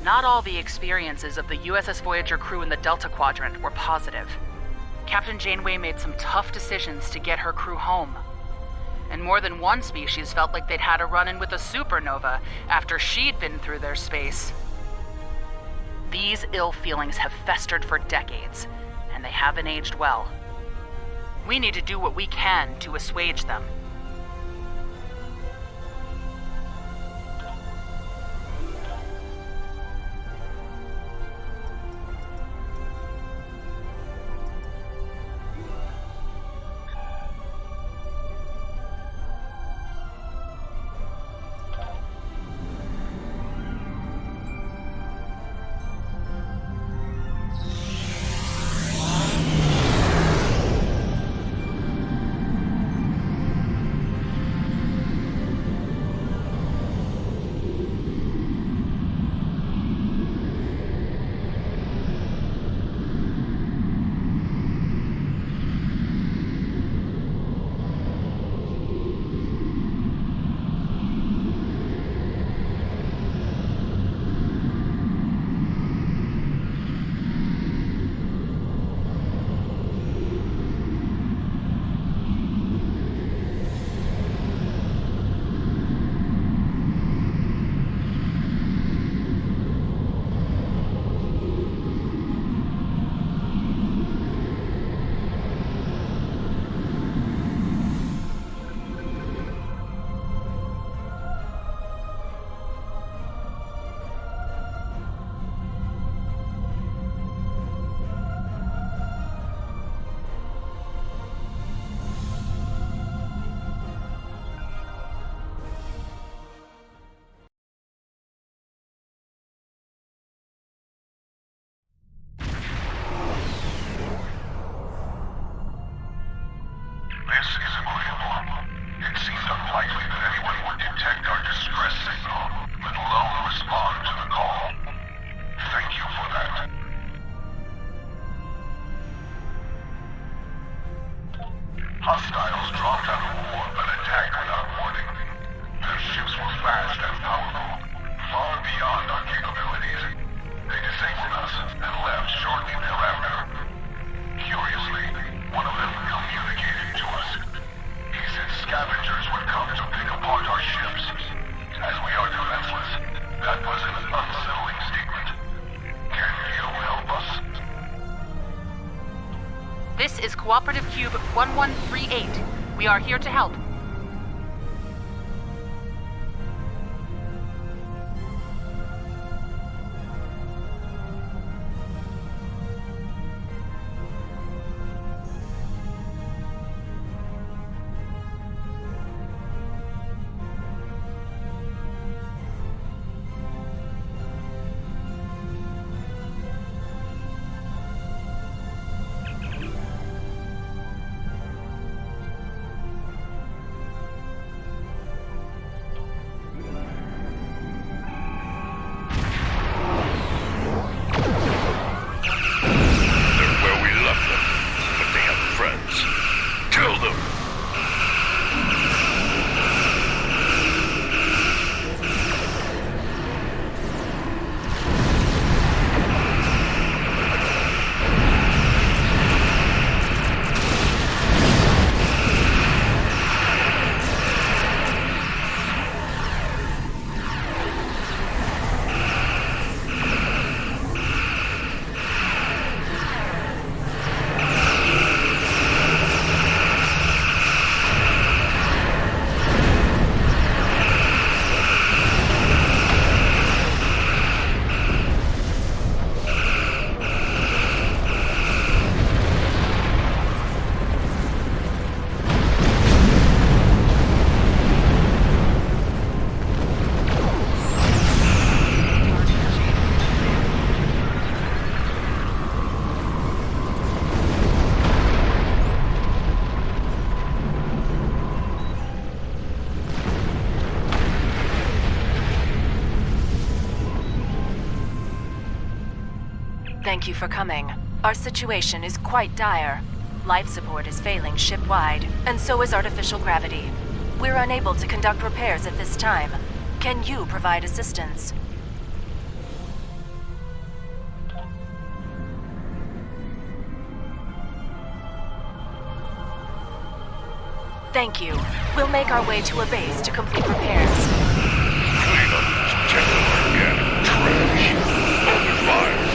Not all the experiences of the U.S.S. Voyager crew in the Delta Quadrant were positive. Captain Janeway made some tough decisions to get her crew home. And more than one species felt like they'd had a run-in with a supernova after she'd been through their space. These ill feelings have festered for decades, and they haven't aged well. We need to do what we can to assuage them. This is agreeable. It seemed unlikely that anyone would detect our distress signal, let alone respond to the call. Thank you for that. Hostiles dropped out of warp and attacked without warning. Their ships were fast and powerful, far beyond our capabilities. They disabled us and left shortly thereafter. Curiously, one of them communicated to us. He said scavengers would come to pick apart our ships. As we are defenseless, that was an unsettling statement. Can you help us? This is Cooperative Cube 1138. We are here to help. Thank you for coming. Our situation is quite dire. Life support is failing ship-wide, and so is artificial gravity. We're unable to conduct repairs at this time. Can you provide assistance? Thank you. We'll make our way to a base to complete repairs. Clean up this techno-organic trash. Open fire.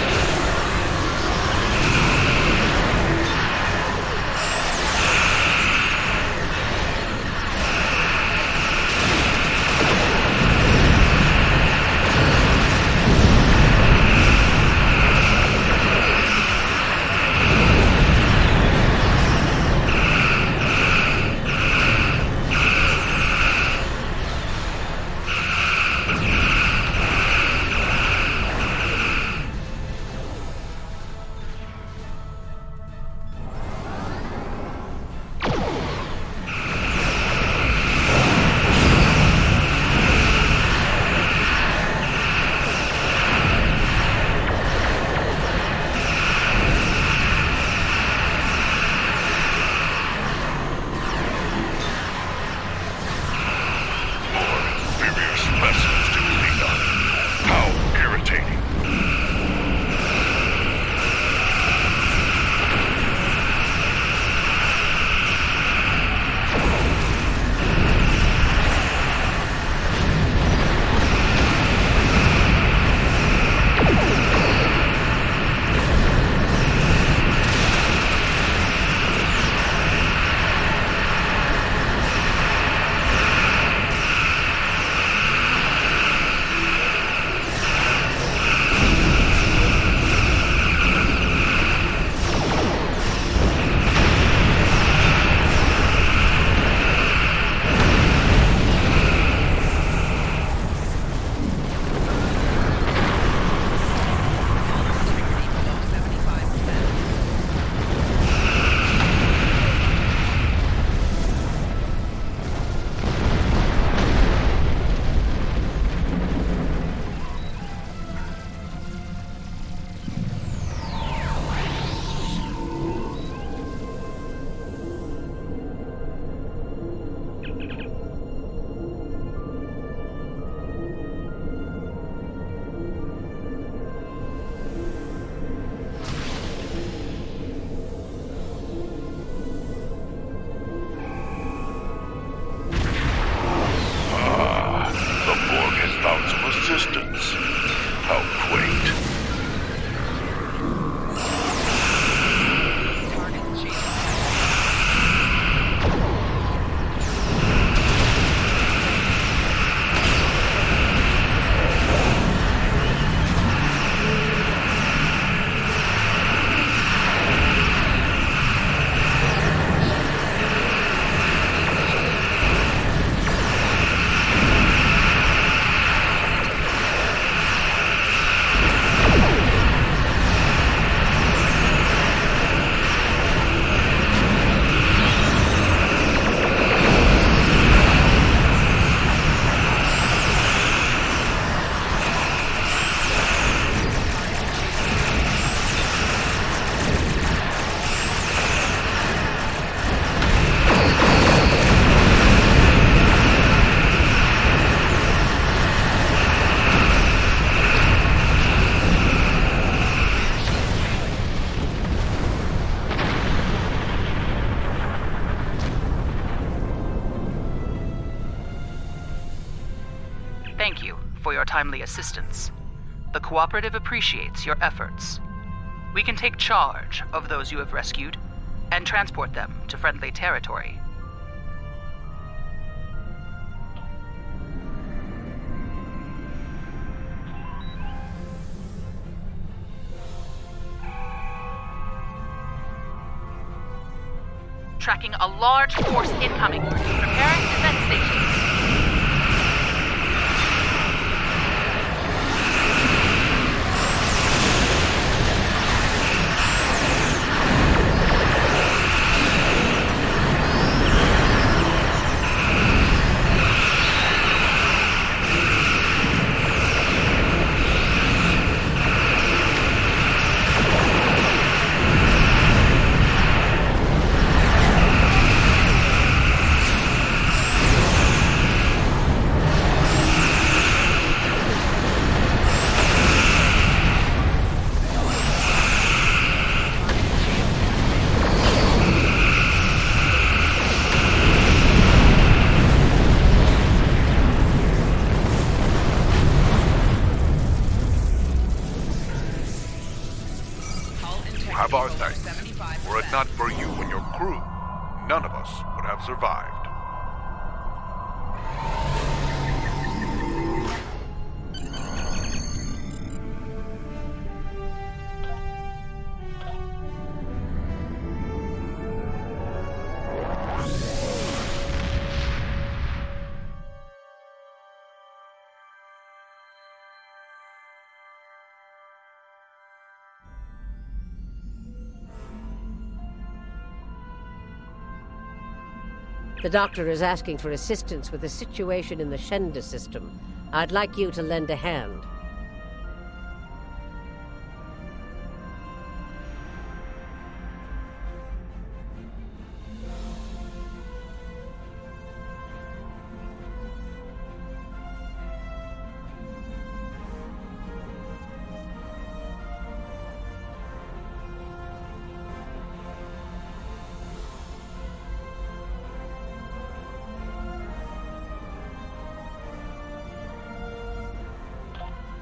Thank you for your timely assistance. The Cooperative appreciates your efforts. We can take charge of those you have rescued and transport them to friendly territory. Tracking a large force incoming. Preparing defense stations. The doctor is asking for assistance with a situation in the Shenda system. I'd like you to lend a hand.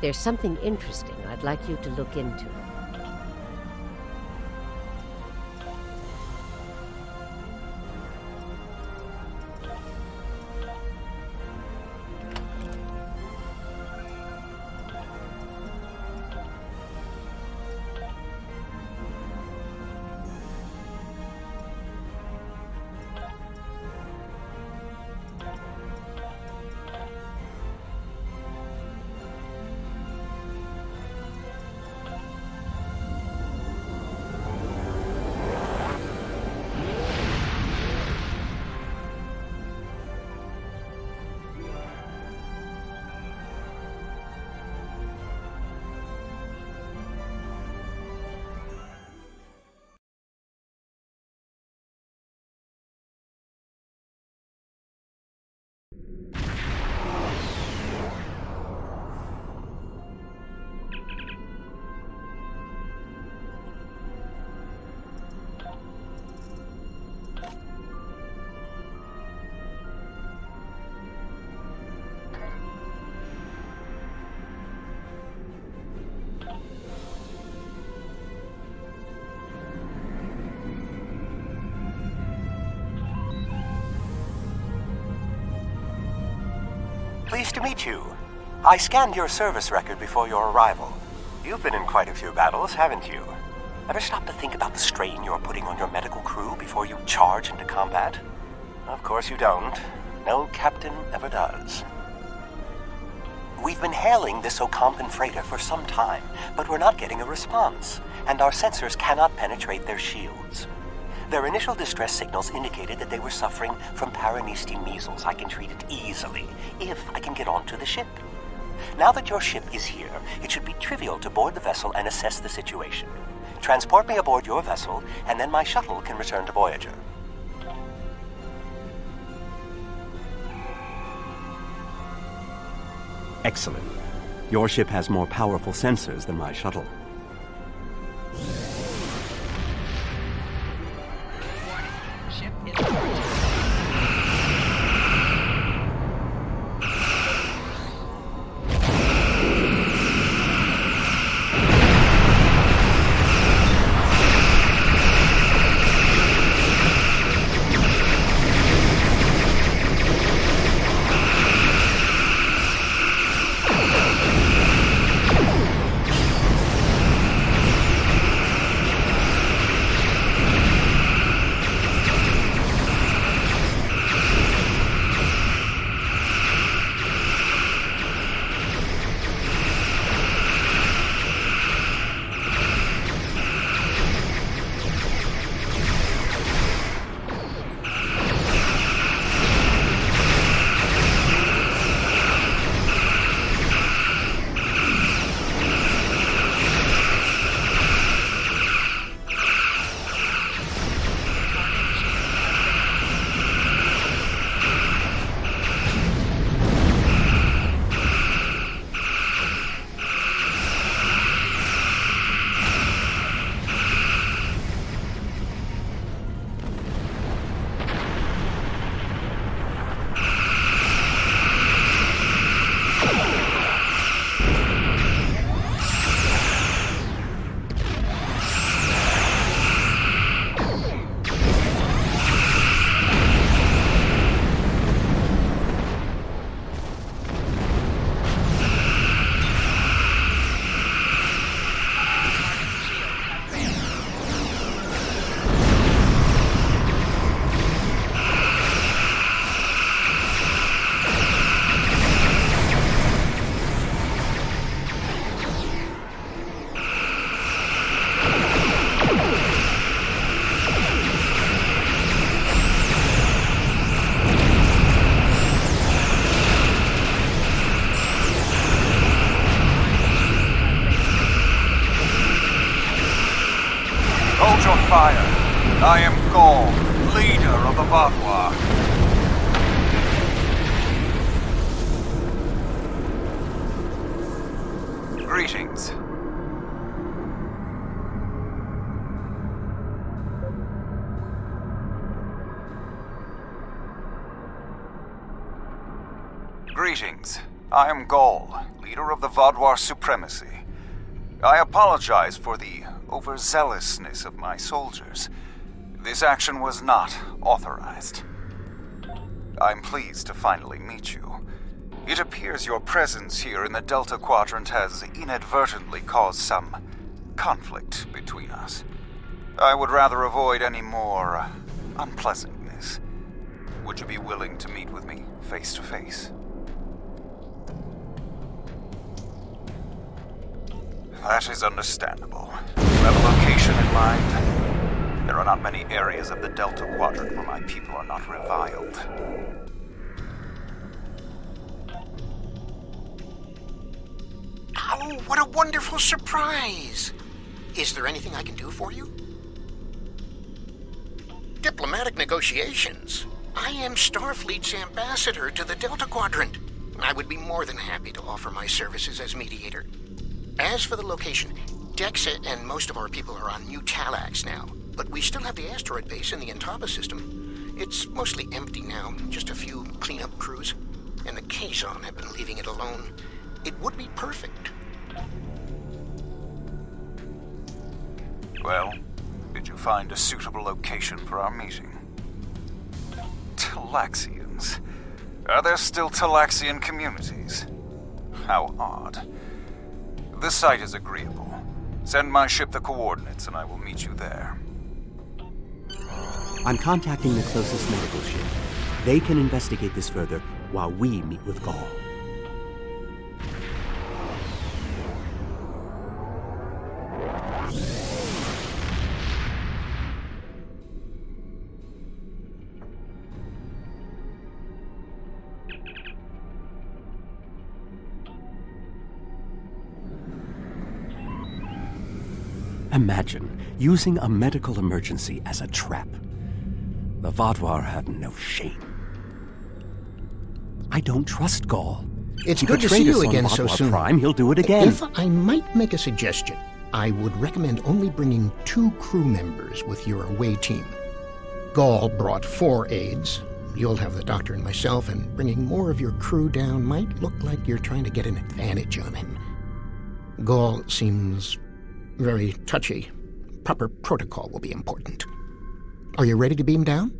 There's something interesting I'd like you to look into. Pleased to meet you. I scanned your service record before your arrival. You've been in quite a few battles, haven't you? Ever stop to think about the strain you're putting on your medical crew before you charge into combat? Of course you don't. No captain ever does. We've been hailing this Ocampan freighter for some time, but we're not getting a response, and our sensors cannot penetrate their shields. Their initial distress signals indicated that they were suffering from Paraniste measles. I can treat it easily, if I can get onto the ship. Now that your ship is here, it should be trivial to board the vessel and assess the situation. Transport me aboard your vessel, and then my shuttle can return to Voyager. Excellent. Your ship has more powerful sensors than my shuttle. Greetings. Greetings. I am Gaul, leader of the Vaadwaur supremacy. I apologize for the overzealousness of my soldiers. This action was not authorized. I'm pleased to finally meet you. It appears your presence here in the Delta Quadrant has inadvertently caused some conflict between us. I would rather avoid any more unpleasantness. Would you be willing to meet with me face to face? That is understandable. You have a location in mind? There are not many areas of the Delta Quadrant where my people are not reviled. Oh, what a wonderful surprise! Is there anything I can do for you? Diplomatic negotiations. I am Starfleet's ambassador to the Delta Quadrant. I would be more than happy to offer my services as mediator. As for the location, Dexa and most of our people are on New Talax now, but we still have the asteroid base in the Intaba system. It's mostly empty now, just a few cleanup crews, and the Kazon have been leaving it alone. It would be perfect. Well, did you find a suitable location for our meeting? Talaxians. Are there still Talaxian communities? How odd. The site is agreeable. Send my ship the coordinates and I will meet you there. I'm contacting the closest medical ship. They can investigate this further while we meet with Gaul. Imagine using a medical emergency as a trap. The Vaadwaur have no shame. I don't trust Gaul. It's good to see you again so soon. Prime, he'll do it again. If I might make a suggestion, I would recommend only bringing 2 crew members with your away team. Gaul brought 4 aides. You'll have the doctor and myself, and bringing more of your crew down might look like you're trying to get an advantage on him. Gaul seems very touchy. Proper protocol will be important. Are you ready to beam down?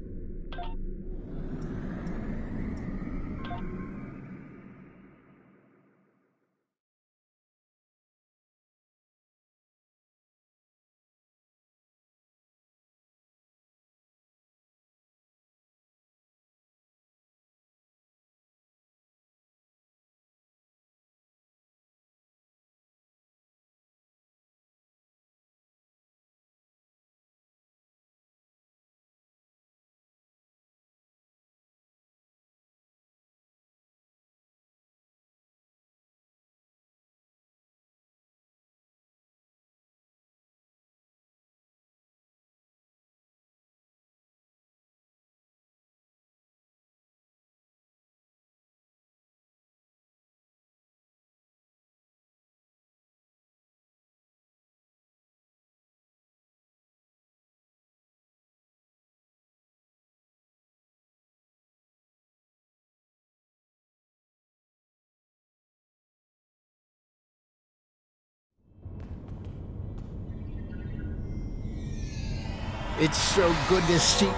It's so good to see...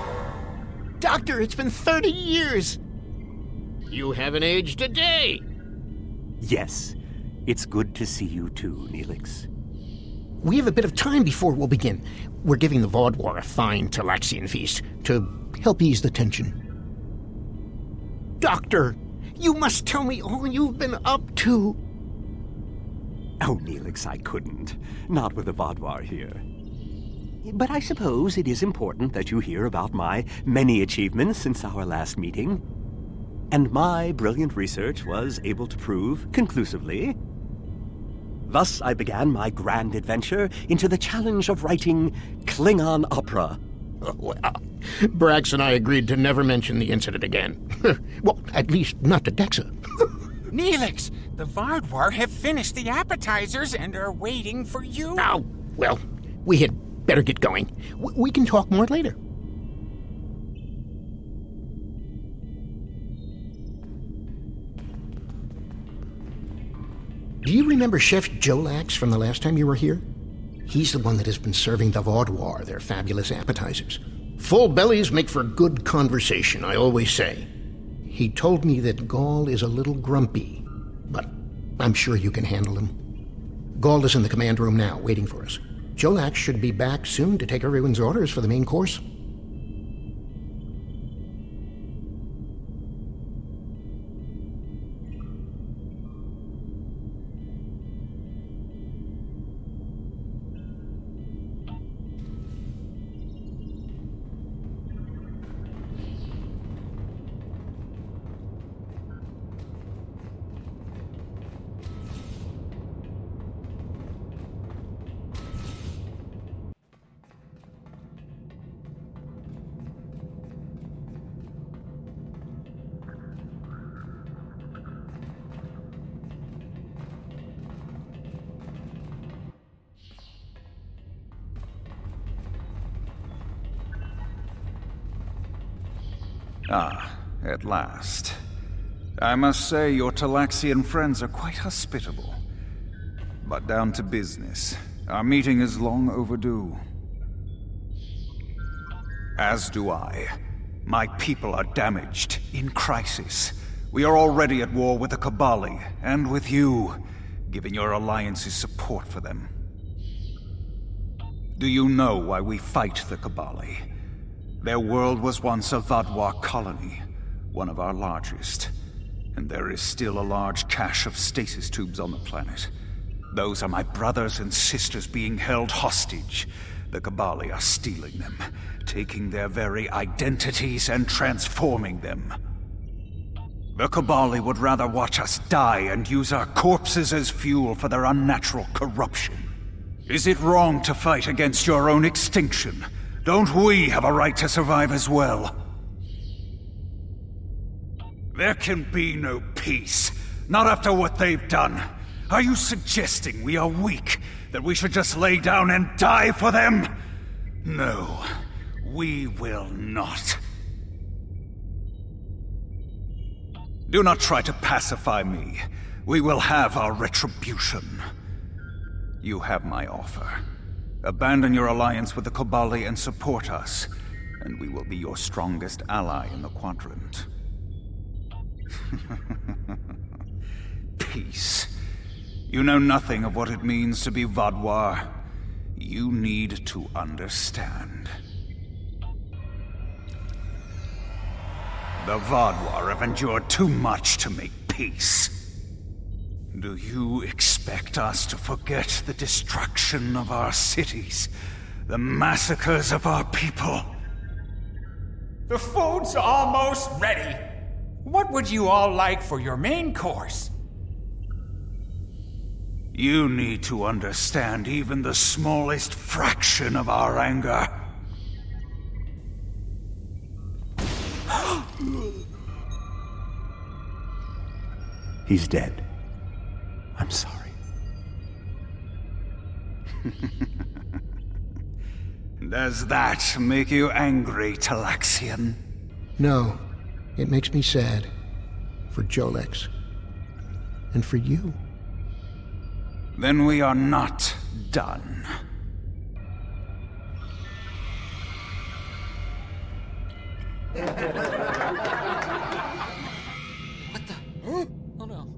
Doctor, it's been 30 years! You haven't aged a day! Yes, it's good to see you too, Neelix. We have a bit of time before we'll begin. We're giving the Vaadwaur a fine Talaxian feast to help ease the tension. Doctor, you must tell me all you've been up to. Oh, Neelix, I couldn't. Not with the Vaadwaur here. But I suppose it is important that you hear about my many achievements since our last meeting. And my brilliant research was able to prove conclusively. Thus I began my grand adventure into the challenge of writing Klingon opera. Well, Brax and I agreed to never mention the incident again. Well, at least not to Dexa. Neelix, the Vaadwaur have finished the appetizers and are waiting for you. Oh, well, we had better get going. We can talk more later. Do you remember Chef Jolax from the last time you were here? He's the one that has been serving the Vaadwaur their fabulous appetizers. Full bellies make for good conversation, I always say. He told me that Gaul is a little grumpy, but I'm sure you can handle him. Gaul is in the command room now, waiting for us. Jolax should be back soon to take everyone's orders for the main course. Ah, at last. I must say your Talaxian friends are quite hospitable. But down to business. Our meeting is long overdue. As do I. My people are damaged, in crisis. We are already at war with the Kobali, and with you, giving your alliances support for them. Do you know why we fight the Kobali? Their world was once a Vaadwaur colony, one of our largest. And there is still a large cache of stasis tubes on the planet. Those are my brothers and sisters being held hostage. The Kobali are stealing them, taking their very identities and transforming them. The Kobali would rather watch us die and use our corpses as fuel for their unnatural corruption. Is it wrong to fight against your own extinction? Don't we have a right to survive as well? There can be no peace, not after what they've done. Are you suggesting we are weak, that we should just lay down and die for them? No, we will not. Do not try to pacify me. We will have our retribution. You have my offer. Abandon your alliance with the Kobali and support us, and we will be your strongest ally in the Quadrant. Peace. You know nothing of what it means to be Vaadwaur. You need to understand. The Vaadwaur have endured too much to make peace. Do you expect us to forget the destruction of our cities? The massacres of our people? The food's almost ready. What would you all like for your main course? You need to understand even the smallest fraction of our anger. He's dead. I'm sorry. Does that make you angry, Talaxian? No, it makes me sad. For Jolax. And for you. Then we are not done. What the? Huh? Oh no.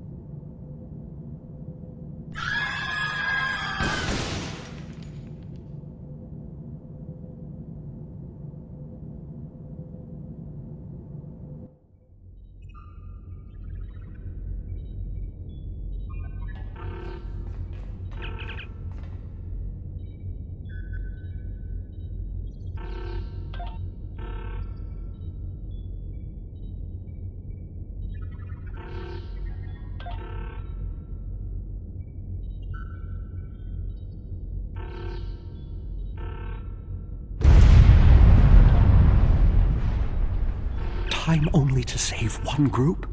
Time only to save one group?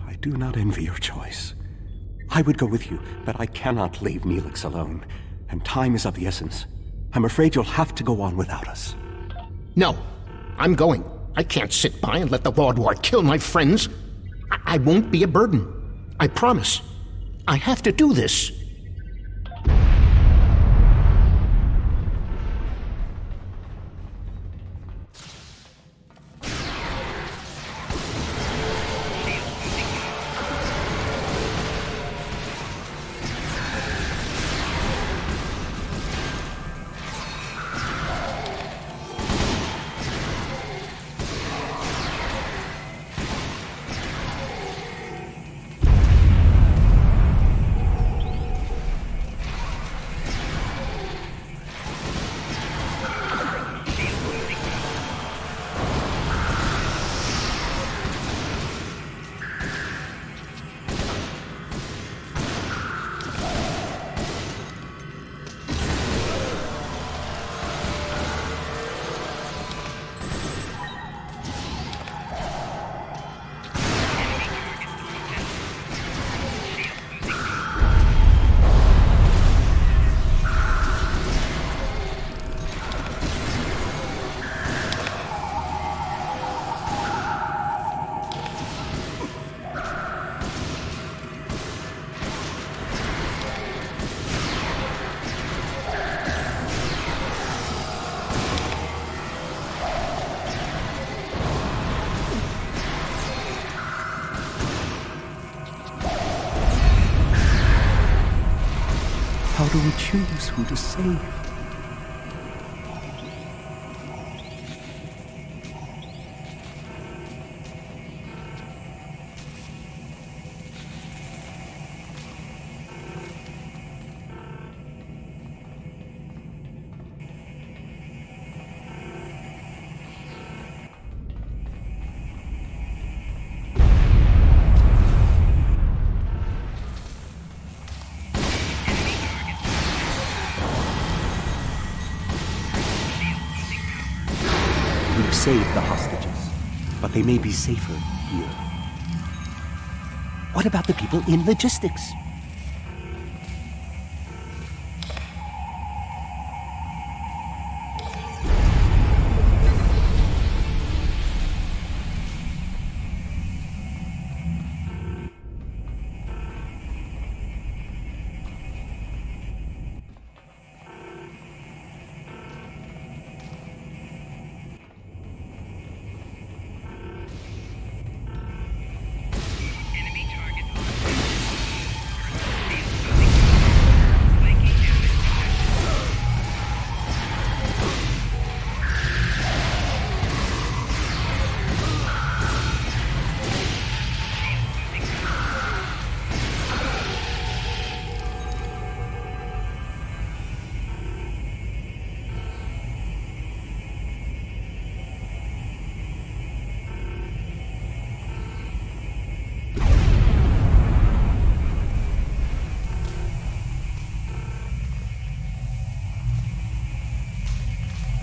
I do not envy your choice. I would go with you, but I cannot leave Neelix alone, and time is of the essence. I'm afraid you'll have to go on without us. No, I'm going. I can't sit by and let the Vaadwaur kill my friends. I won't be a burden. I promise. I have to do this. How do we choose who to save? Save the hostages, but they may be safer here. What about the people in logistics?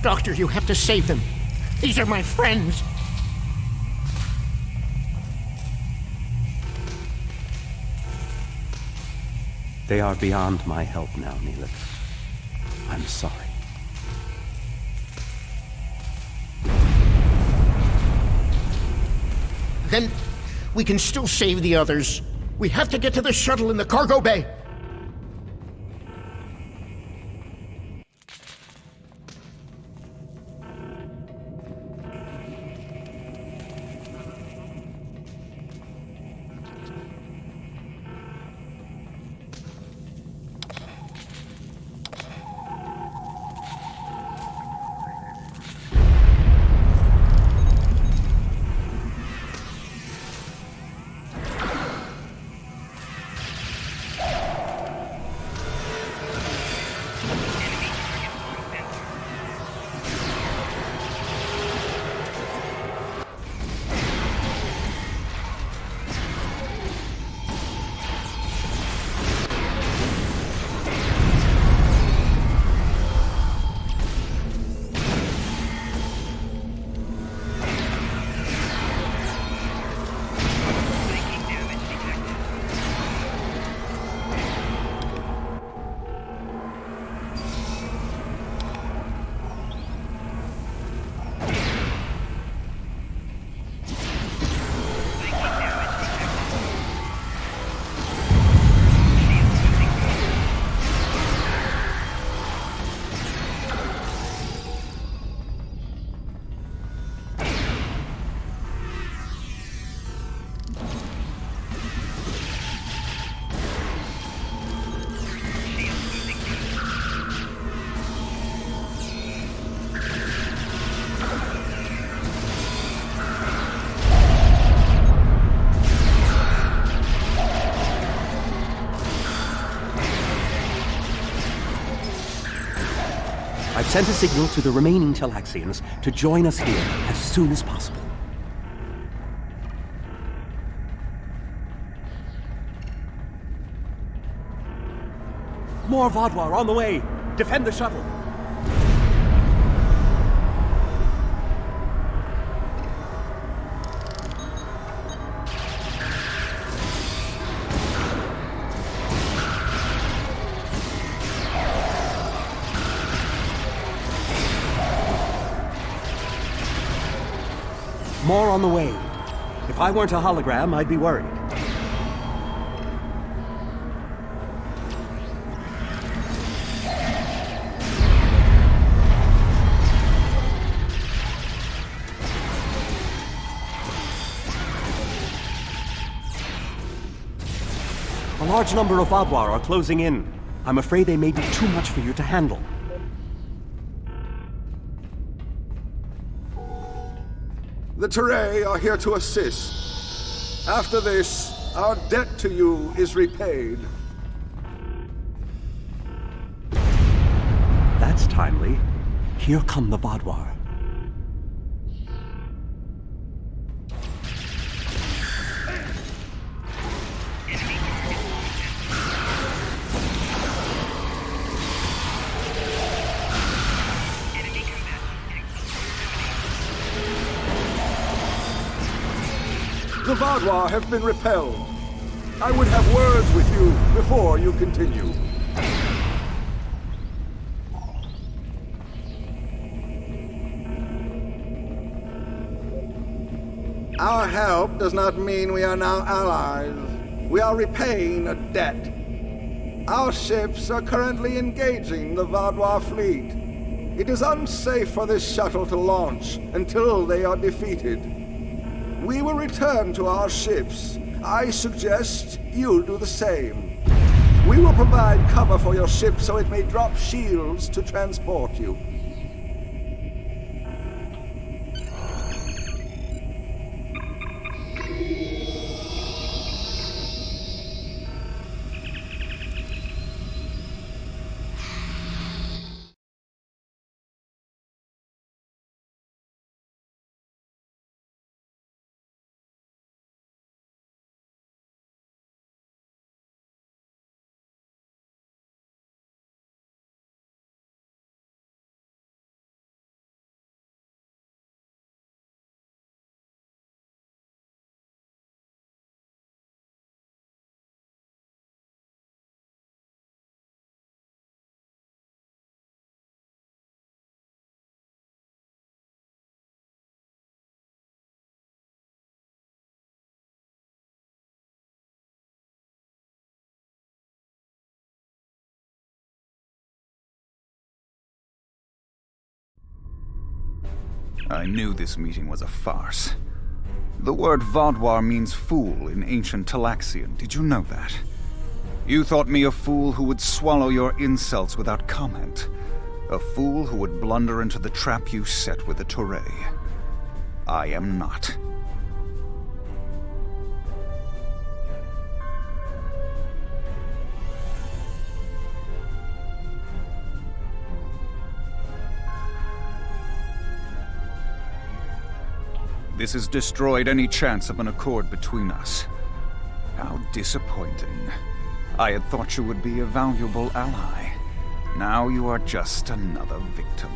Doctor, you have to save them. These are my friends. They are beyond my help now, Neelix. I'm sorry. Then we can still save the others. We have to get to the shuttle in the cargo bay. sent a signal to the remaining Talaxians to join us here as soon as possible. More Vaadwaur on the way! Defend the shuttle! More on the way. If I weren't a hologram, I'd be worried. A large number of Vaadwaur are closing in. I'm afraid they may be too much for you to handle. The Teray are here to assist. After this, our debt to you is repaid. That's timely. Here come the Vaadwaur. The Vaadwaur have been repelled. I would have words with you before you continue. Our help does not mean we are now allies. We are repaying a debt. Our ships are currently engaging the Vaadwaur fleet. It is unsafe for this shuttle to launch until they are defeated. We will return to our ships. I suggest you do the same. We will provide cover for your ship so it may drop shields to transport you. I knew this meeting was a farce. The word Vaadwaur means fool in ancient Talaxian. Did you know that? You thought me a fool who would swallow your insults without comment. A fool who would blunder into the trap you set with the Teray. I am not. This has destroyed any chance of an accord between us. How disappointing. I had thought you would be a valuable ally. Now you are just another victim.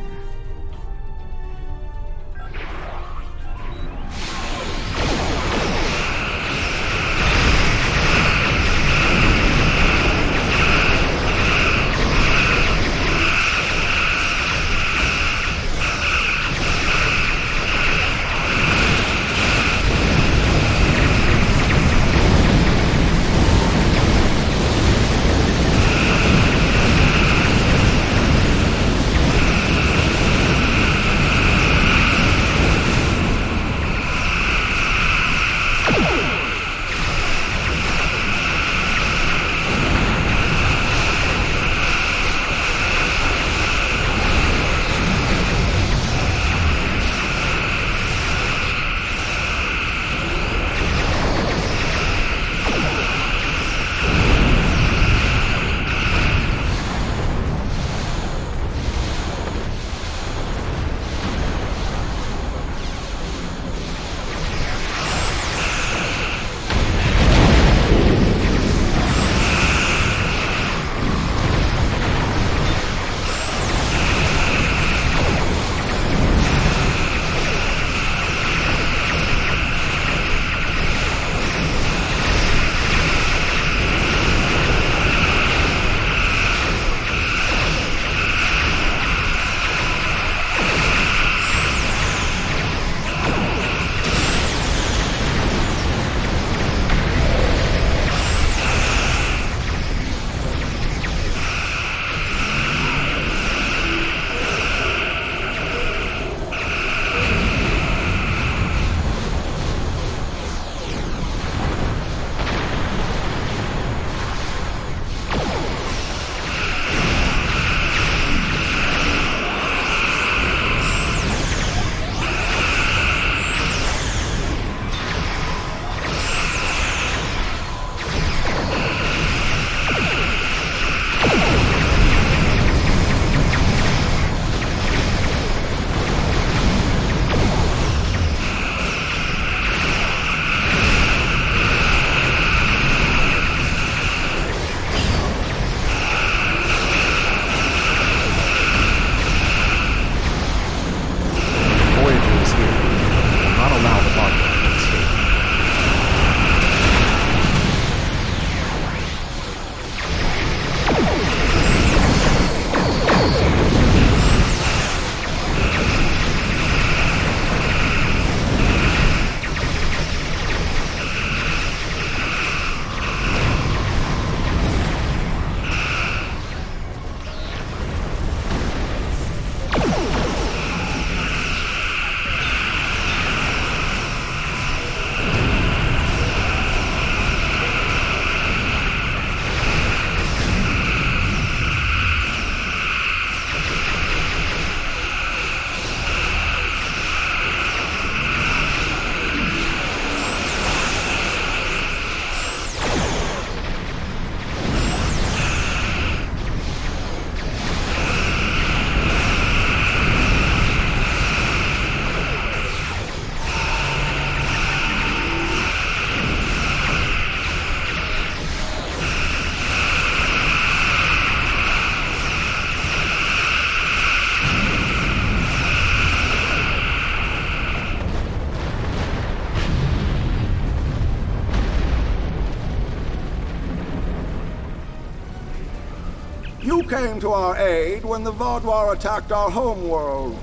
You came to our aid when the Vaadwaur attacked our homeworld.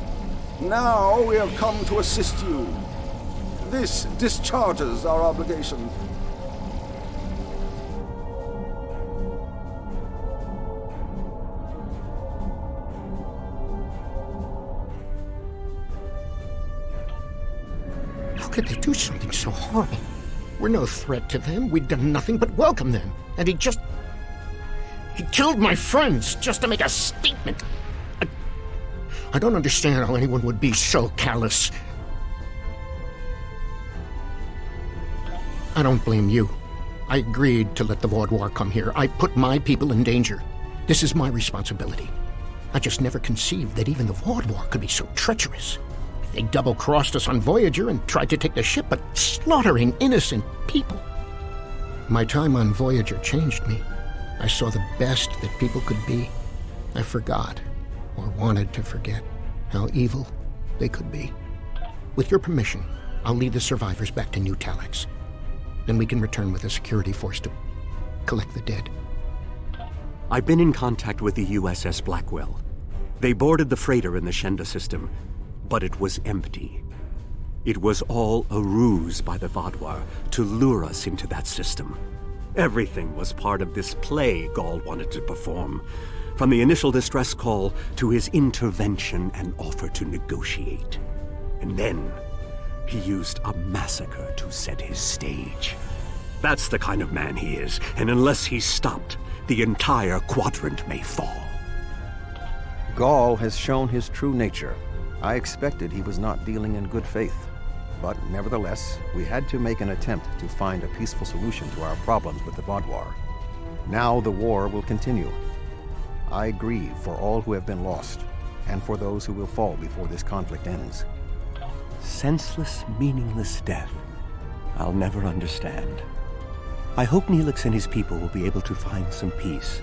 Now we have come to assist you. This discharges our obligation. How could they do something so horrible? We're no threat to them. We'd done nothing but welcome them. And he killed my friends just to make a statement. I don't understand how anyone would be so callous. I don't blame you. I agreed to let the Vaadwaur come here. I put my people in danger. This is my responsibility. I just never conceived that even the Vaadwaur could be so treacherous. They double-crossed us on Voyager and tried to take the ship, but slaughtering innocent people. My time on Voyager changed me. I saw the best that people could be. I forgot, or wanted to forget, how evil they could be. With your permission, I'll lead the survivors back to New Talax. Then we can return with a security force to collect the dead. I've been in contact with the U.S.S. Blackwell. They boarded the freighter in the Shenda system, but it was empty. It was all a ruse by the Vaadwaur to lure us into that system. Everything was part of this play Gaul wanted to perform, from the initial distress call to his intervention and offer to negotiate. And then he used a massacre to set his stage. That's the kind of man he is, and unless he's stopped, the entire quadrant may fall. Gaul has shown his true nature. I expected he was not dealing in good faith. But nevertheless, we had to make an attempt to find a peaceful solution to our problems with the Vaadwaur. Now the war will continue. I grieve for all who have been lost, and for those who will fall before this conflict ends. Senseless, meaningless death. I'll never understand. I hope Neelix and his people will be able to find some peace,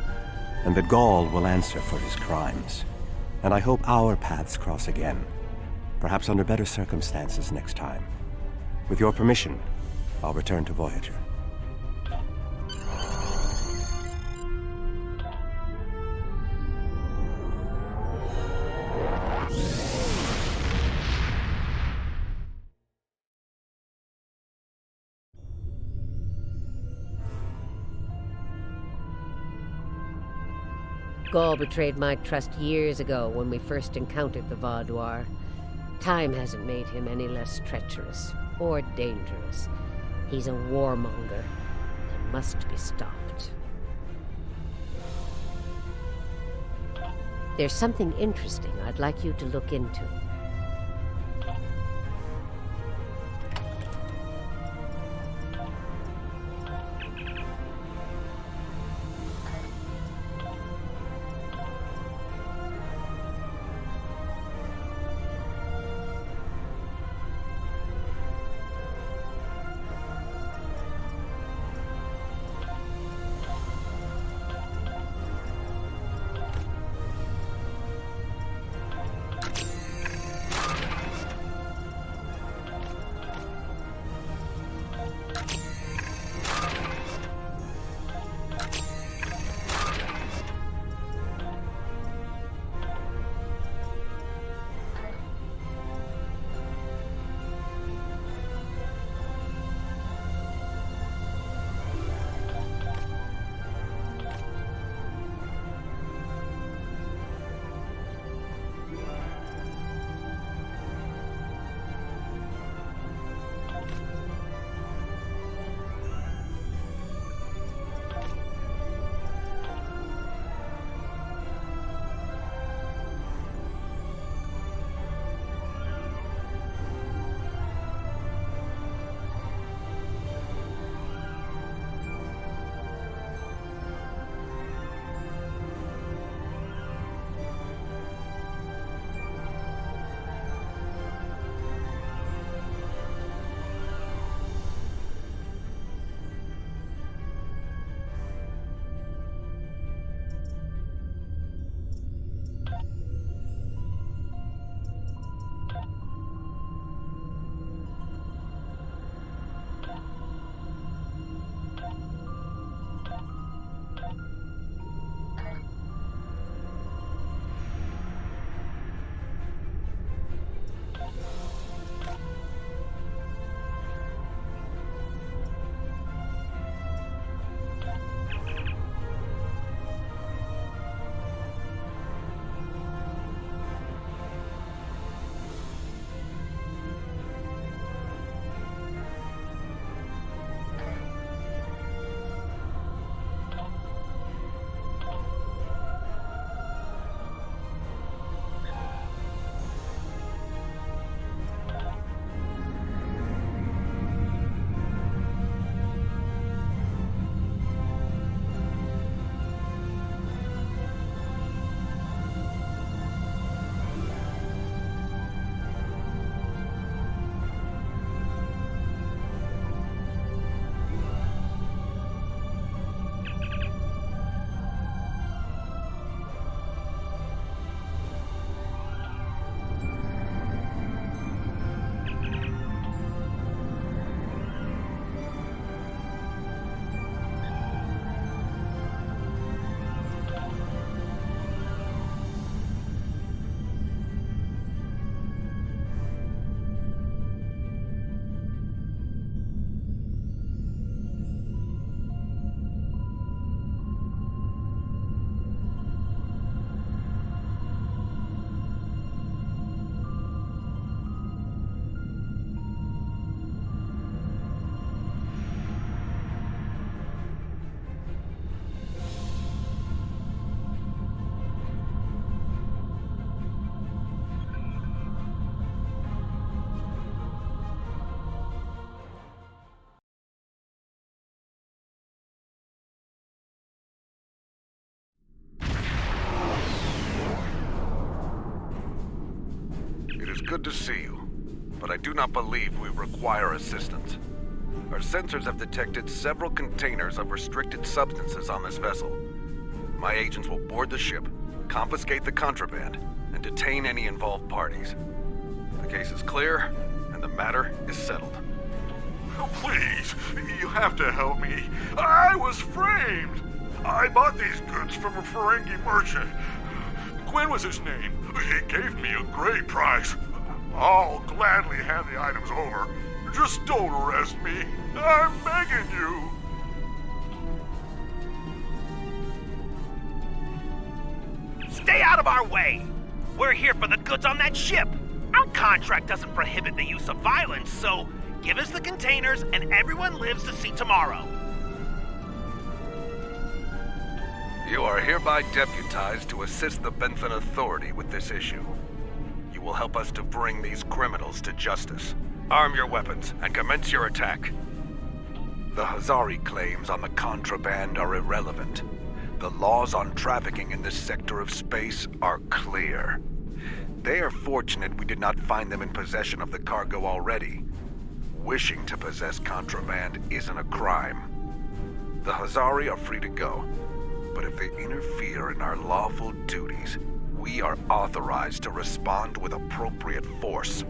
and that Gaul will answer for his crimes. And I hope our paths cross again, perhaps under better circumstances next time. With your permission, I'll return to Voyager. Gaul betrayed my trust years ago when we first encountered the Vaadwaur. Time hasn't made him any less treacherous or dangerous. He's a warmonger and must be stopped. There's something interesting I'd like you to look into. good to see you, but I do not believe we require assistance. Our sensors have detected several containers of restricted substances on this vessel. My agents will board the ship, confiscate the contraband, and detain any involved parties. The case is clear, and the matter is settled. Oh, please, you have to help me. I was framed. I bought these goods from a Ferengi merchant. Quinn was his name. He gave me a great price. I'll gladly hand the items over. Just don't arrest me. I'm begging you. Stay out of our way! We're here for the goods on that ship. Our contract doesn't prohibit the use of violence, so give us the containers and everyone lives to see tomorrow. You are hereby deputized to assist the Benthan Authority with this issue. You will help us to bring these criminals to justice. Arm your weapons and commence your attack. The Hazari claims on the contraband are irrelevant. The laws on trafficking in this sector of space are clear. They are fortunate we did not find them in possession of the cargo already. Wishing to possess contraband isn't a crime. The Hazari are free to go, but if they interfere in our lawful duties, we are authorized to respond with appropriate force.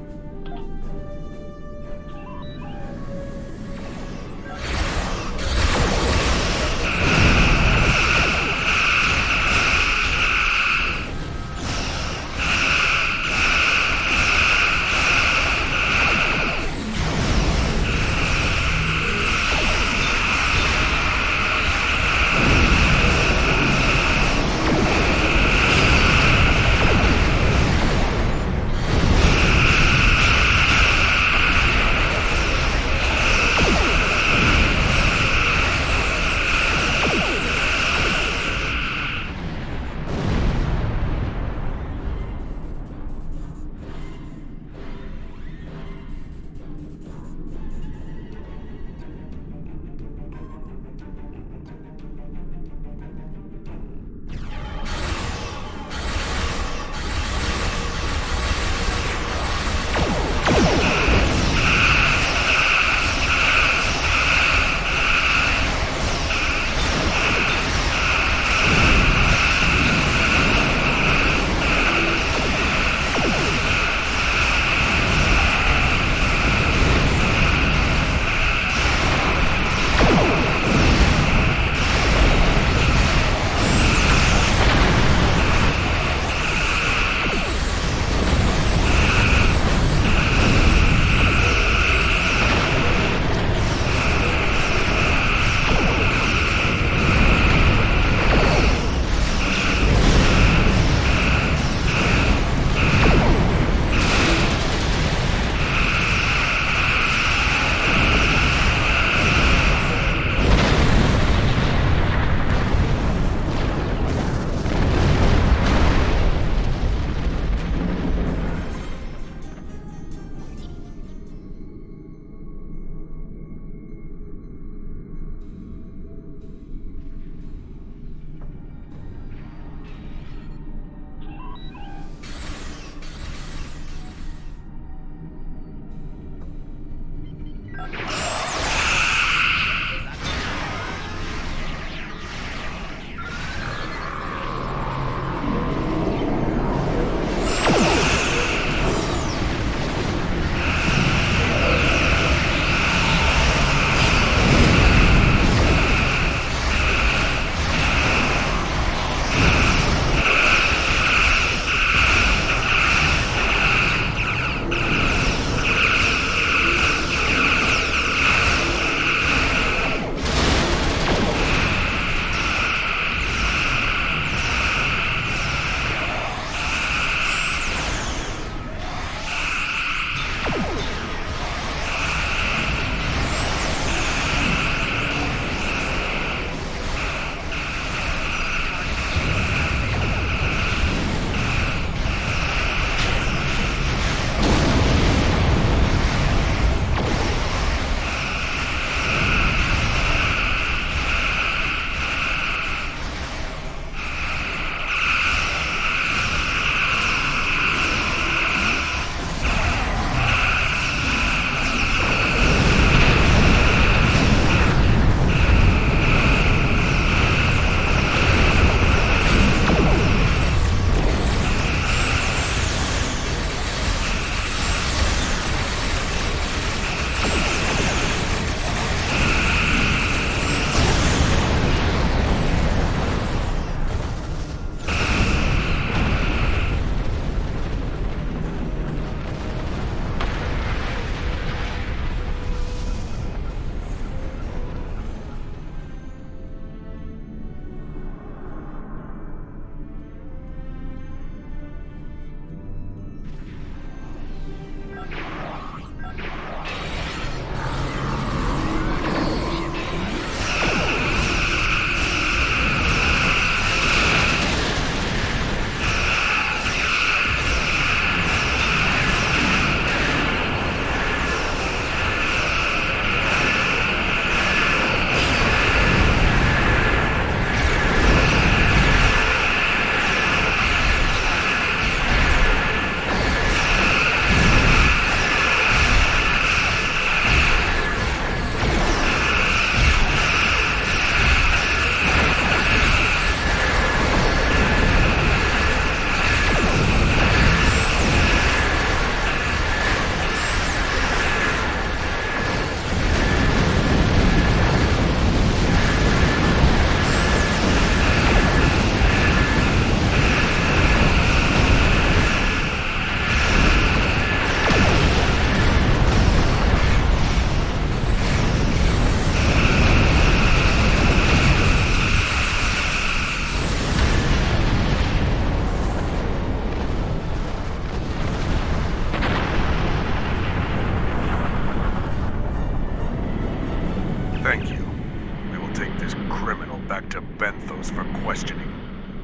back to Benthos for questioning.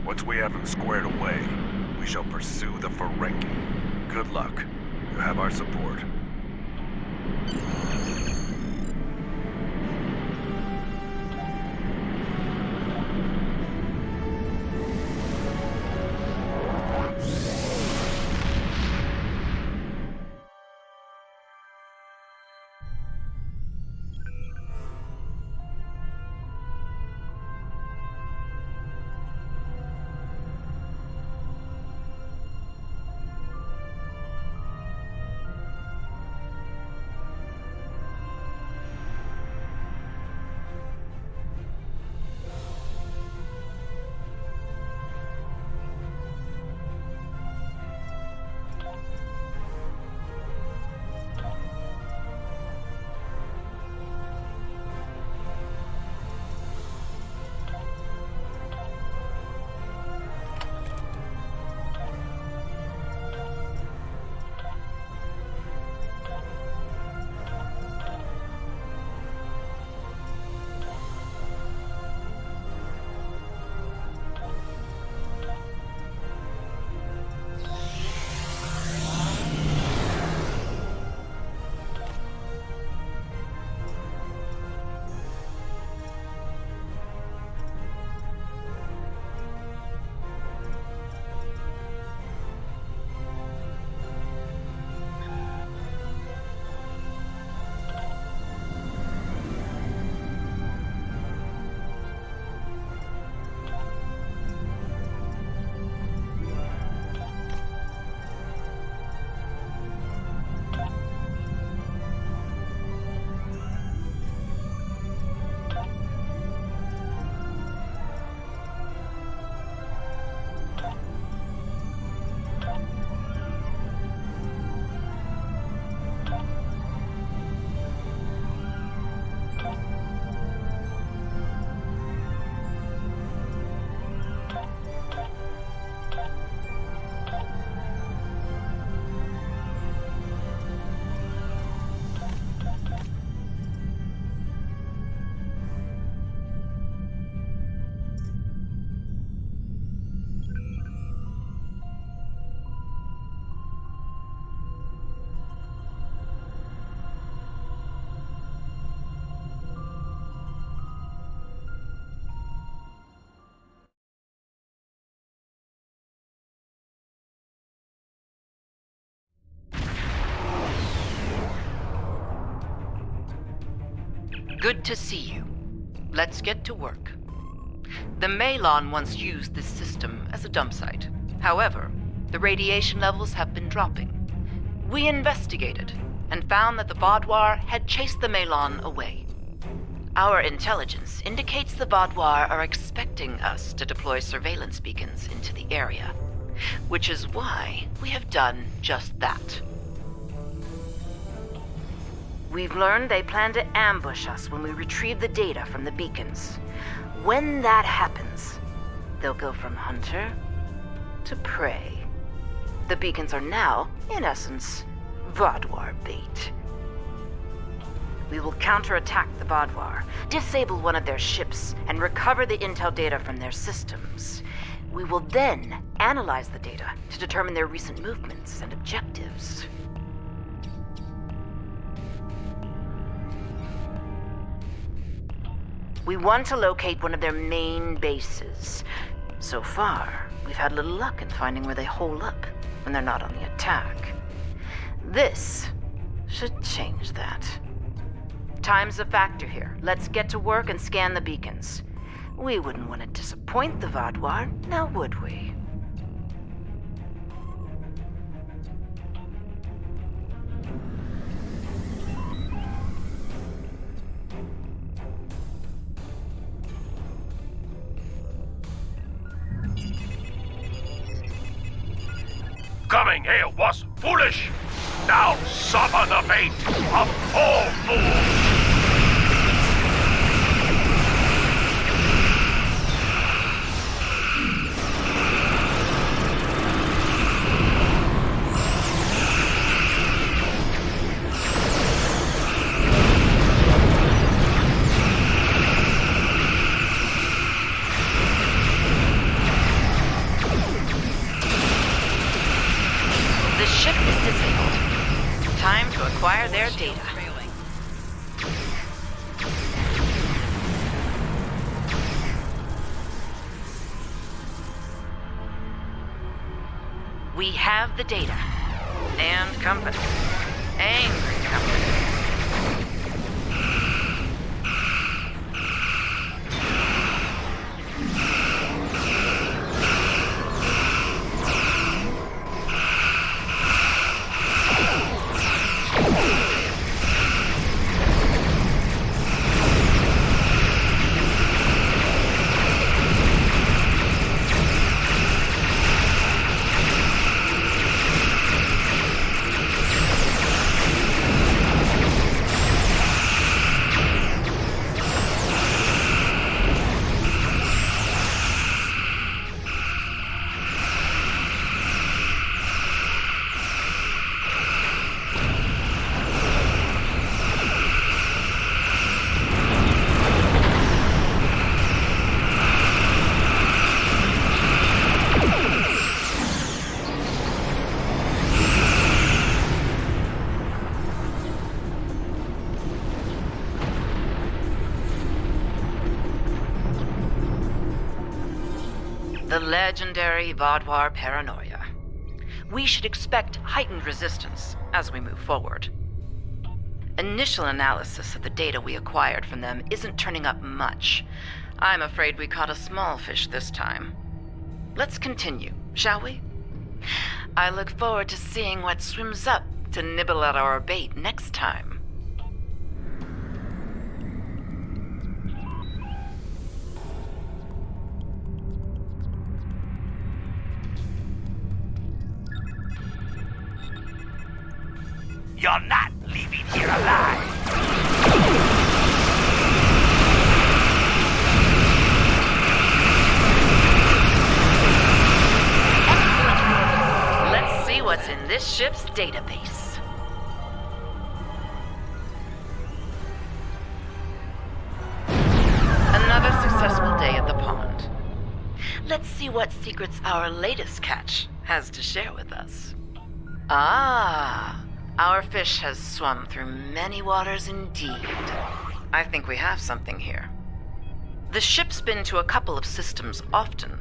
Once we have him squared away, we shall pursue the Ferengi. Good luck. You have our support. Good to see you. Let's get to work. The Maelon once used this system as a dump site. However, the radiation levels have been dropping. We investigated and found that the Vaadwaur had chased the Maelon away. Our intelligence indicates the Vaadwaur are expecting us to deploy surveillance beacons into the area, which is why we have done just that. We've learned they plan to ambush us when we retrieve the data from the beacons. When that happens, they'll go from hunter to prey. The beacons are now, in essence, Vaadwaur bait. We will counterattack the Vaadwaur, disable one of their ships, and recover the intel data from their systems. We will then analyze the data to determine their recent movements and objectives. We want to locate one of their main bases. So far, we've had little luck in finding where they hole up when they're not on the attack. This should change that. Time's a factor here. Let's get to work and scan the beacons. We wouldn't want to disappoint the Vaadwaur, now would we? Coming here was foolish. Now suffer the fate of all fools. data. We have the data. And company. Angry company. The legendary Vaadwaur paranoia. We should expect heightened resistance as we move forward. Initial analysis of the data we acquired from them isn't turning up much. I'm afraid we caught a small fish this time. Let's continue, shall we? I look forward to seeing what swims up to nibble at our bait next time. You're not leaving here alive! Let's see what's in this ship's database. Another successful day at the pond. Let's see what secrets our latest catch has to share with us. Ah, our fish has swum through many waters indeed. I think we have something here. The ship's been to a couple of systems often.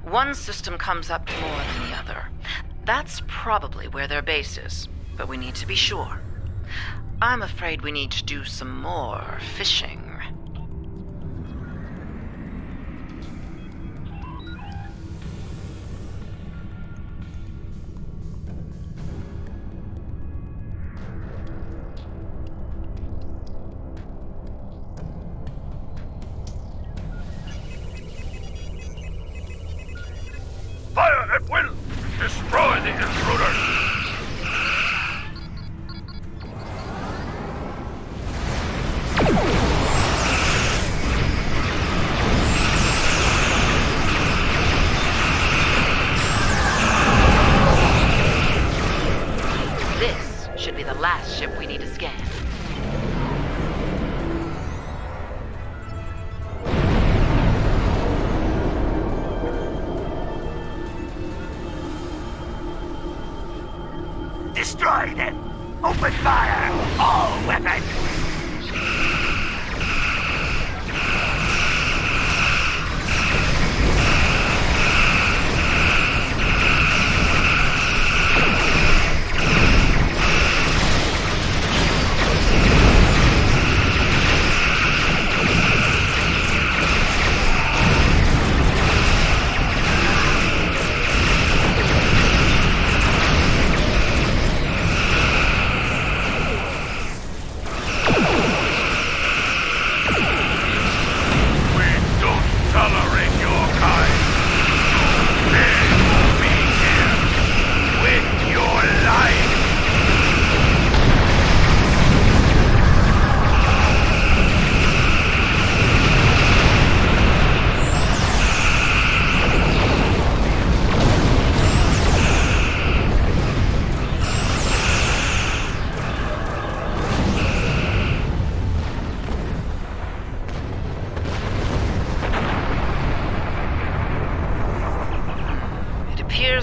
One system comes up more than the other. That's probably where their base is, but we need to be sure. I'm afraid we need to do some more fishing. Fire at will! Destroy the intruders! This should be the last ship we need to scan. Destroy them! Open fire! All weapons!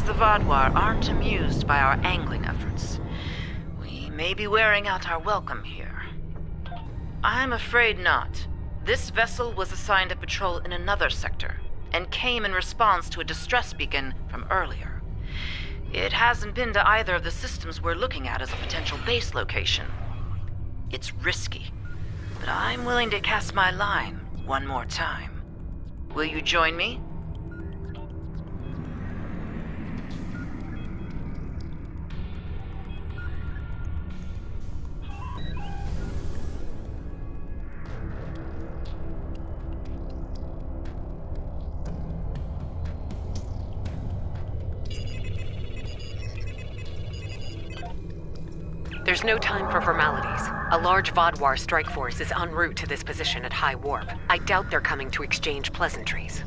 The Vaadwaur aren't amused by our angling efforts. We may be wearing out our welcome here. I'm afraid not. This vessel was assigned a patrol in another sector, and came in response to a distress beacon from earlier. It hasn't been to either of the systems we're looking at as a potential base location. It's risky, but I'm willing to cast my line one more time. Will you join me? There's no time for formalities. A large Vaadwaur strike force is en route to this position at high warp. I doubt they're coming to exchange pleasantries.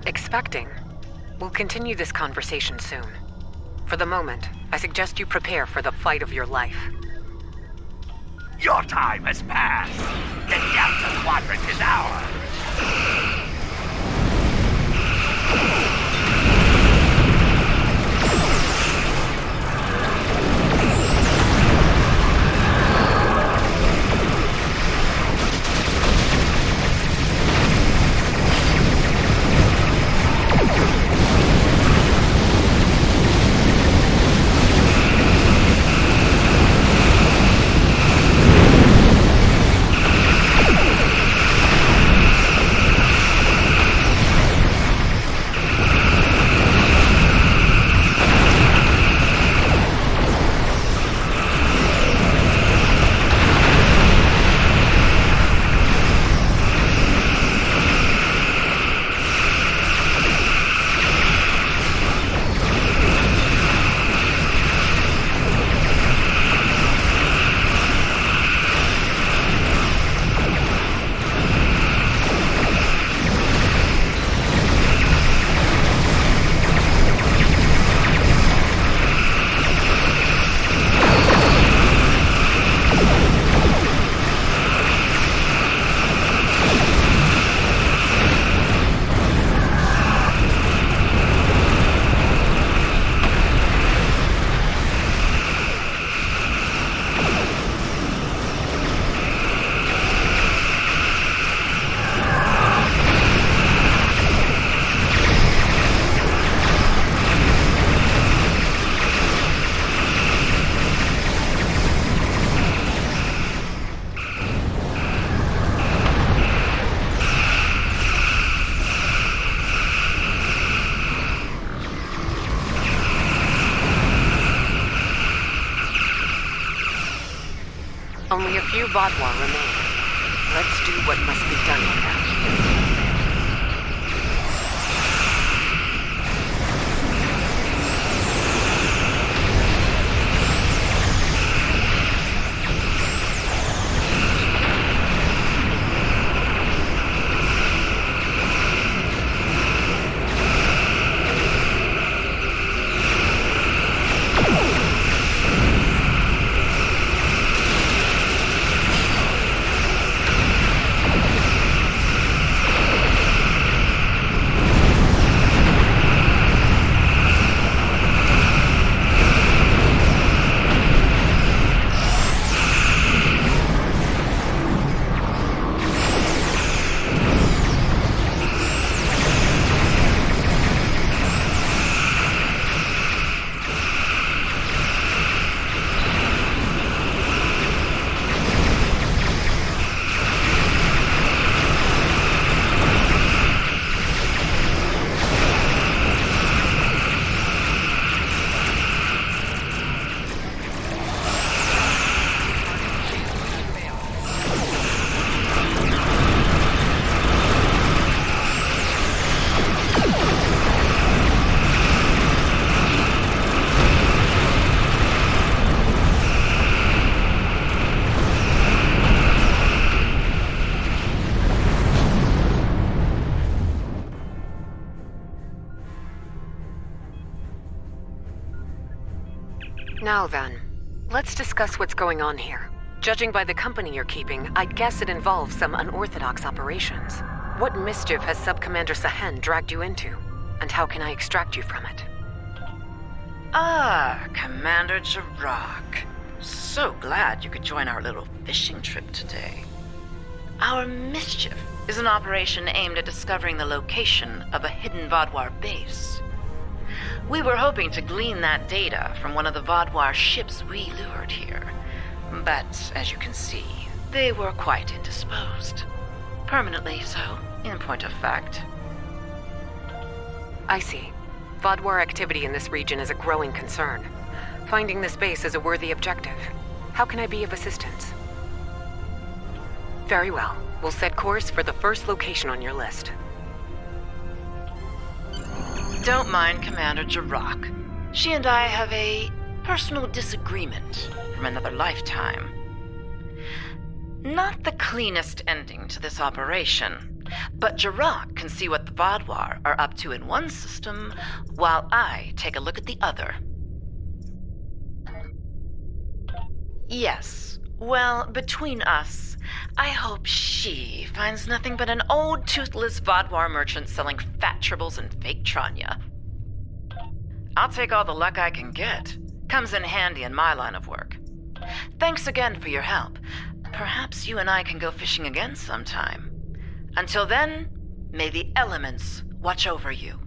Expecting. We'll continue this conversation soon. For the moment, I suggest you prepare for the fight of your life. Your time has passed. The Delta Quadrant is ours. Only a few Vaadwaur remain. Let's do what must be done with them. Now then, let's discuss what's going on here. Judging by the company you're keeping, I'd guess it involves some unorthodox operations. What mischief has Sub-Commander Sahen dragged you into? And how can I extract you from it? Ah, Commander Jarrah. So glad you could join our little fishing trip today. Our mischief is an operation aimed at discovering the location of a hidden Vaadwaur base. We were hoping to glean that data from one of the Vaadwaur ships we lured here. But, as you can see, they were quite indisposed. Permanently so, in point of fact. I see. Vaadwaur activity in this region is a growing concern. Finding this base is a worthy objective. How can I be of assistance? Very well. We'll set course for the first location on your list. Don't mind Commander Jarrah. She and I have a personal disagreement from another lifetime. Not the cleanest ending to this operation, but Jarrah can see what the Vaadwaur are up to in one system, while I take a look at the other. Yes, well, between us, I hope she finds nothing but an old toothless Vaadwaur merchant selling fat tribbles and fake Tranya. I'll take all the luck I can get. Comes in handy in my line of work. Thanks again for your help. Perhaps you and I can go fishing again sometime. Until then, may the elements watch over you.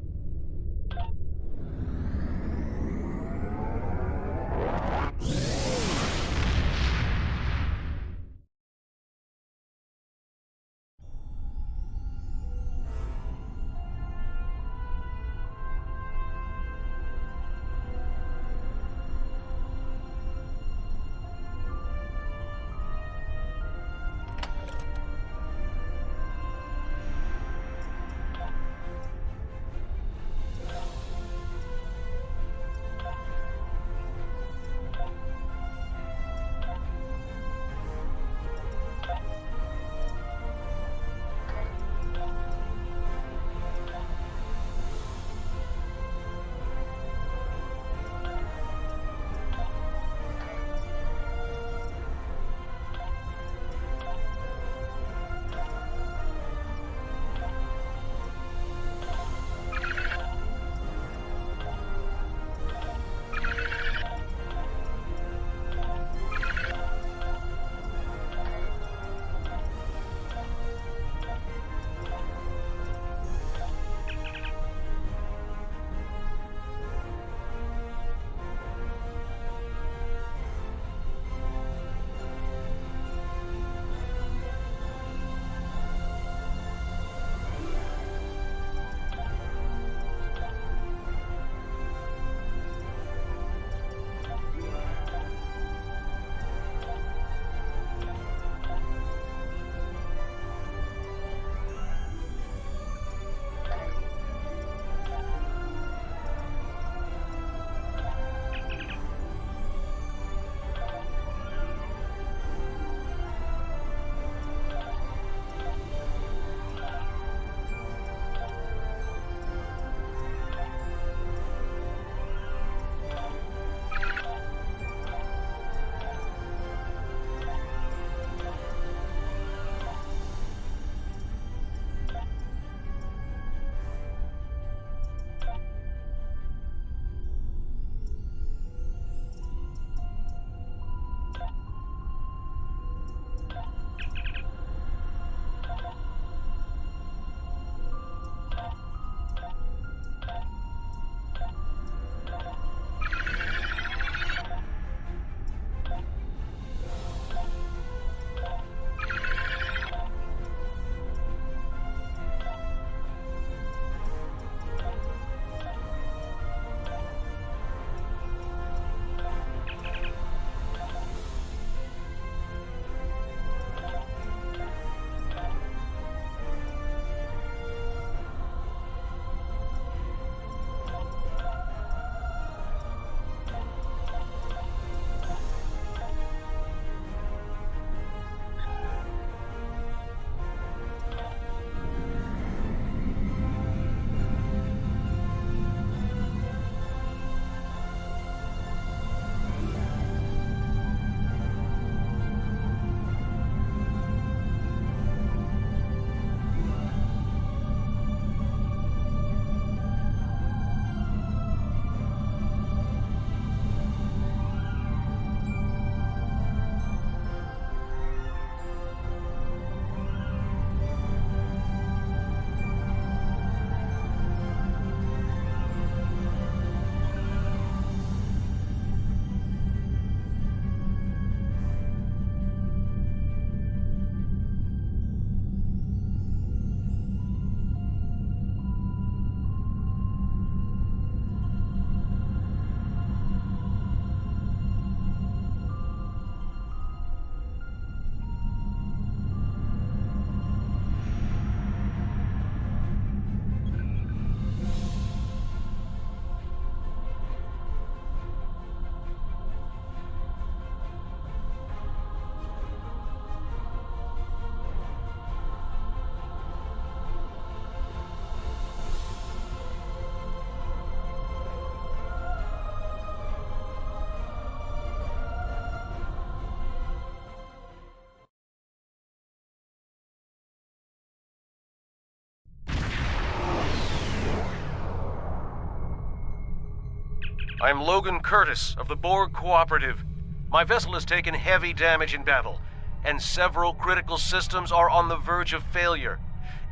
I am Logan Curtis of the Borg Cooperative. My vessel has taken heavy damage in battle, and several critical systems are on the verge of failure.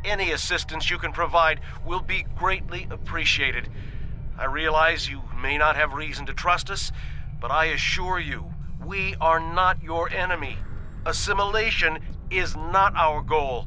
Any assistance you can provide will be greatly appreciated. I realize you may not have reason to trust us, but I assure you, we are not your enemy. Assimilation is not our goal.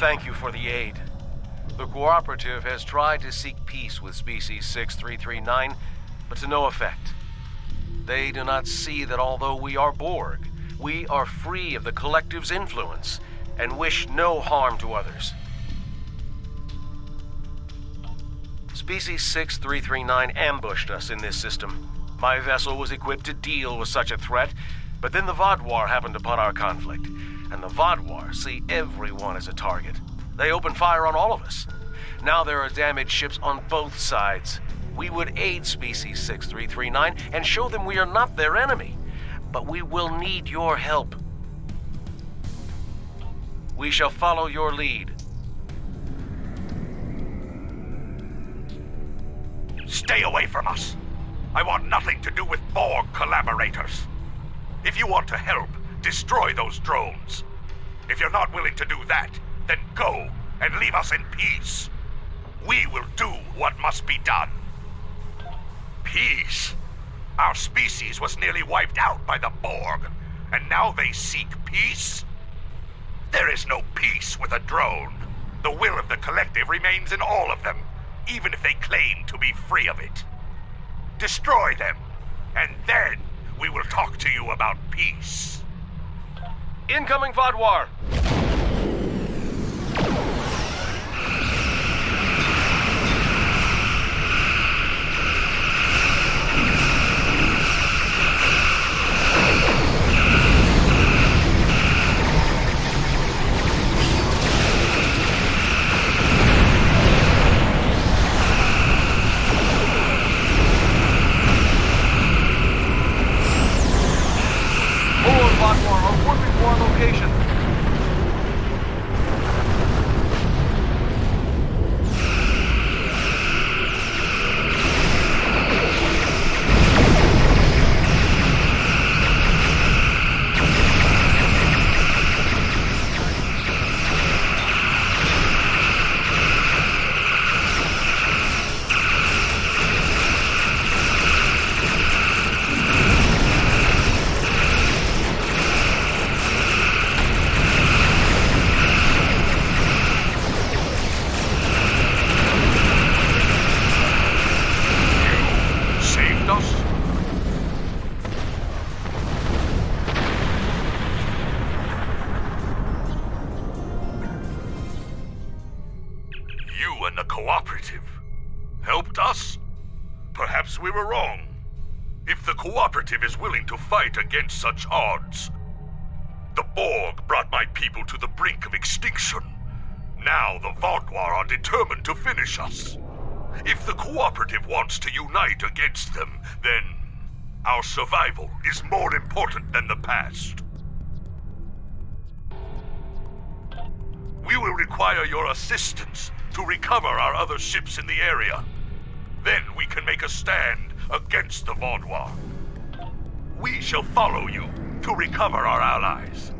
Thank you for the aid. The Cooperative has tried to seek peace with Species 6339, but to no effect. They do not see that although we are Borg, we are free of the Collective's influence and wish no harm to others. Species 6339 ambushed us in this system. My vessel was equipped to deal with such a threat, but then the Vaadwaur happened upon our conflict. And the Vaadwaur see everyone as a target. They open fire on all of us. Now there are damaged ships on both sides. We would aid Species 6339 and show them we are not their enemy. But we will need your help. We shall follow your lead. Stay away from us. I want nothing to do with Borg collaborators. If you want to help, destroy those drones. If you're not willing to do that, then go and leave us in peace. We will do what must be done. Peace? Our species was nearly wiped out by the Borg, and now they seek peace? There is no peace with a drone. The will of the Collective remains in all of them, even if they claim to be free of it. Destroy them, and then we will talk to you about peace. Incoming Vaadwaur! Vaadwaur are warping to our location. We were wrong. If the Cooperative is willing to fight against such odds, the Borg brought my people to the brink of extinction. Now the Vaadwaur are determined to finish us. If the Cooperative wants to unite against them, then our survival is more important than the past. We will require your assistance to recover our other ships in the area. Then we can make a stand against the Vaadwaur. We shall follow you to recover our allies.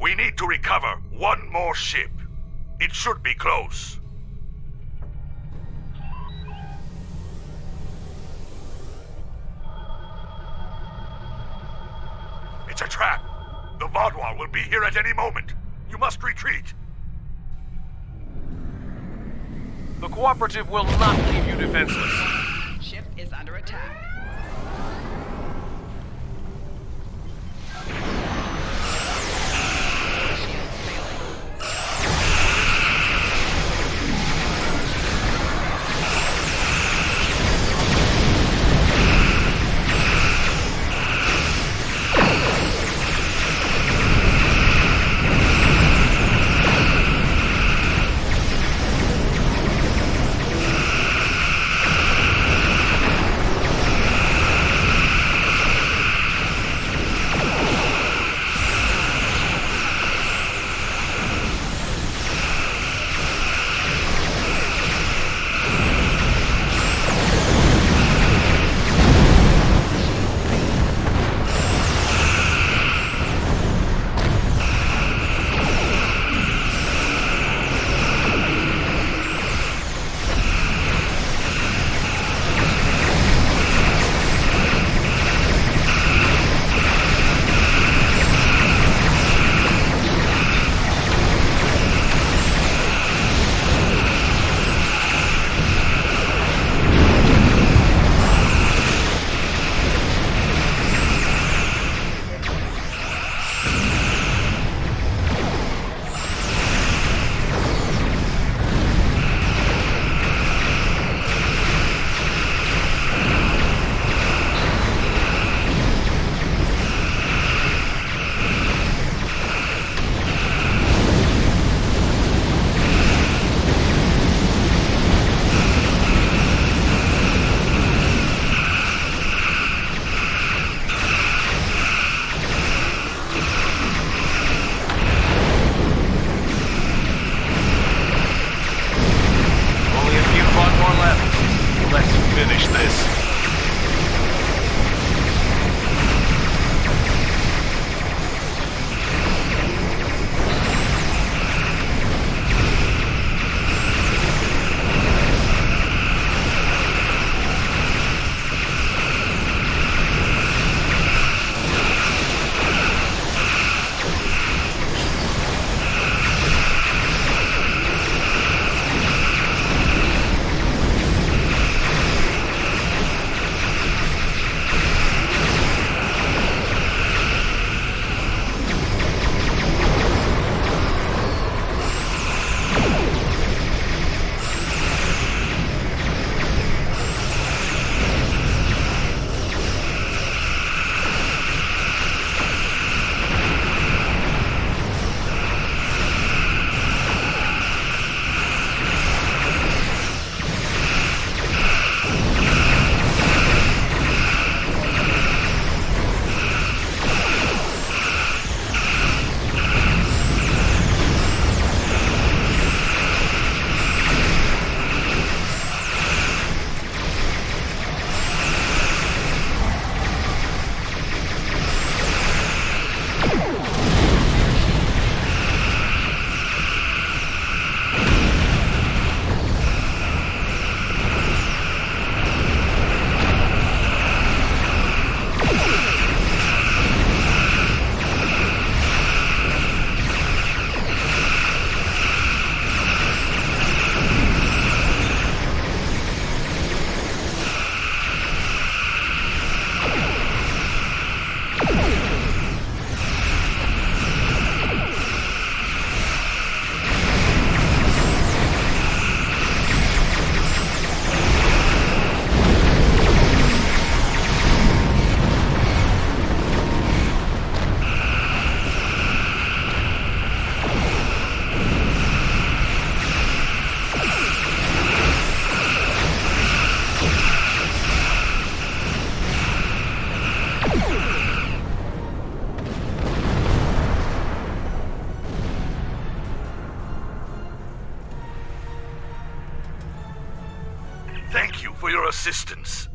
We need to recover one more ship. It should be close. It's a trap. The Vaadwaur will be here at any moment. You must retreat. The Cooperative will not leave you defenseless. Ship is under attack. Thank you for your assistance.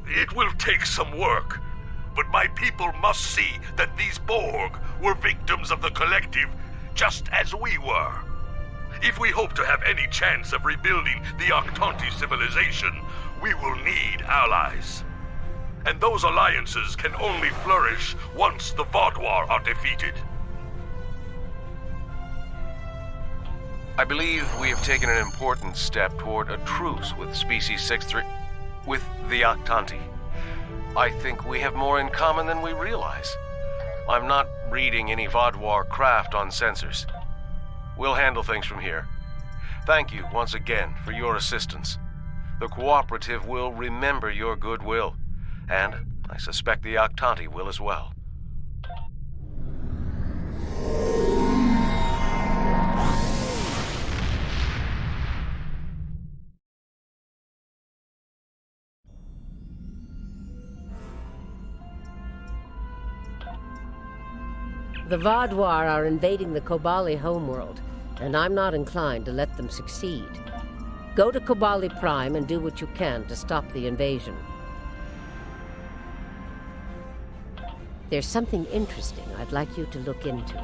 It will take some work, but my people must see that these Borg were victims of the Collective, just as we were. If we hope to have any chance of rebuilding the Octanti civilization, we will need allies. And those alliances can only flourish once the Vaadwaur are defeated. I believe we have taken an important step toward a truce with Species 6-3... with the Octanti. I think we have more in common than we realize. I'm not reading any Vaadwaur craft on sensors. We'll handle things from here. Thank you once again for your assistance. The Cooperative will remember your goodwill, and I suspect the Octanti will as well. The Vaadwaur are invading the Kobali homeworld, and I'm not inclined to let them succeed. Go to Kobali Prime and do what you can to stop the invasion. There's something interesting I'd like you to look into.